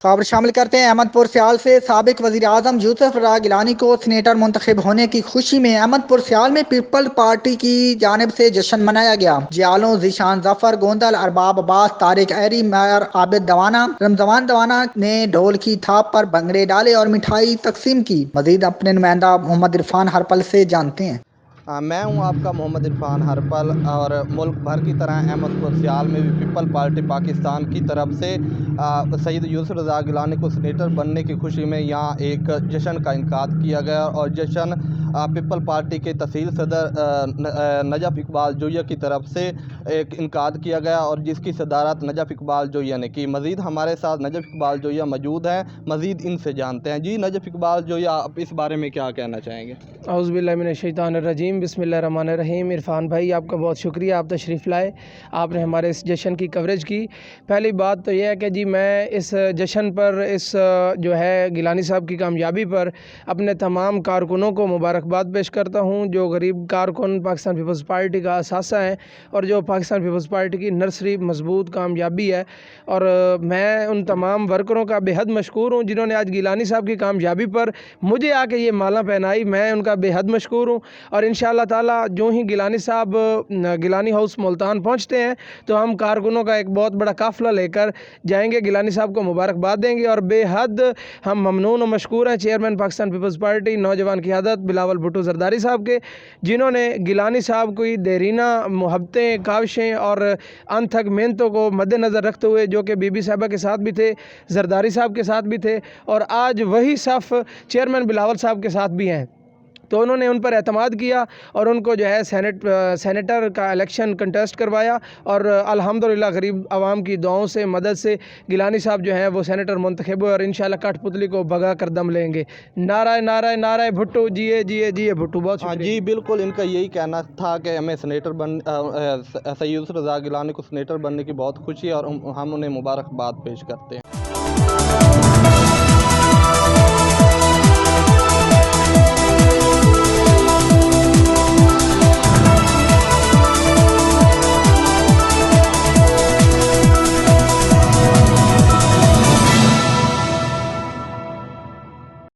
खबर शामिल करते हैं अहमदपुर सियाल से। साबिक वजीर आजम यूसुफ रज़ा गिलानी को सीनेटर मुंतखब होने की खुशी में अहमदपुर सियाल में पीपल पार्टी की जानिब से जश्न मनाया गया। जियालों जीशान जफर गोंदल अरबाब अब्बास तारिक एरी मैर आबिद दवाना रमजवान दवाना ने ढोल की थाप पर भंगड़े डाले और मिठाई तकसीम की। मजीद अपने नुमाइंदा मोहम्मद इरफान हरपल से जानते हैं। मैं हूं आपका मोहम्मद इरफान हरपल और मुल्क भर की तरह अहमदपुर सियाल में भी पीपल पार्टी पाकिस्तान की तरफ से सैयद यूसुफ रज़ा गिलानी को सीनेटर बनने की खुशी में यहाँ एक जश्न का इनकाद किया गया और जश्न पीपल पार्टी के तहसील सदर नजफ़ इकबाल जोया की तरफ से एक इनकाद किया गया और जिसकी सदारत नजफ़ इकबाल जोया ने की। मज़ीद हमारे साथ नजफ़ इकबाल जोया मौजूद हैं, मज़ीद इनसे जानते हैं। जी नजफ़ इकबाल जोया, आप इस बारे में क्या कहना चाहेंगे? औज़ुबिल्लाहि मिनश्शैतानिर्रजीम, बिस्मिल्लाहिर्रहमानिर्रहीम। इरफान भाई, आपका बहुत शुक्रिया, आप तशरीफ़ लाए, आपने हमारे इस जश्न की कवरेज की। पहली बात तो यह है कि जी मैं इस जश्न पर, इस जो है गिलानी साहब की कामयाबी पर अपने तमाम कारकुनों को मुबारकबाद पेश करता हूँ, जो गरीब कारकुन पाकिस्तान पीपल्स पार्टी का असासा है और जो पाकिस्तान पीपल्स पार्टी की नर्सरी मजबूत कामयाबी है। और मैं उन तमाम वर्करों का बेहद मशकूर हूँ जिन्होंने आज गिलानी साहब की कामयाबी पर मुझे आके ये माला पहनाई। मैं उनका बेहद मशकूर हूँ और इंशाअल्लाह ताला जो ही गिलानी साहब गिलानी हाउस मुल्तान पहुँचते हैं तो हम कारकुनों का एक बहुत बड़ा काफ़िला लेकर जाएंगे, गिलानी साहब को मुबारकबाद देंगे और बेहद हम ममनून और मशकूर हैं चेयरमैन पाकिस्तान पीपल्स पार्टी नौजवान क़ियादत बिलावल भुट्टो ज़रदारी साहब के, जिन्होंने गिलानी साहब की देरीना मुहब्बतें, काविशें और अनथक मेहनतों को मद्देनज़र रखते हुए, जो कि बीबी साहबा के साथ भी थे, ज़रदारी साहब के साथ भी थे और आज वही सफ़ चेयरमैन बिलावल साहब के साथ भी हैं, तो उन्होंने उन पर एतमाद किया और उनको जो है सेनेटर का इलेक्शन कंटेस्ट करवाया और अल्हम्दुलिल्लाह गरीब आवाम की दुआओं से, मदद से गिलानी साहब जो हैं वो सेनेटर मुंतखब हुए और इंशाल्लाह कठपुतली को भगा कर दम लेंगे। नाराय नाराय नाराय भुट्टो, जिए जिए जिए भुट्टो। बहुत हाँ जी, बिल्कुल इनका यही कहना था कि हमें सीनेटर सैयद यूसुफ रज़ा गिलानी को सीनेटर बनने की बहुत खुशी है और हम उन्हें मुबारकबाद पेश करते हैं।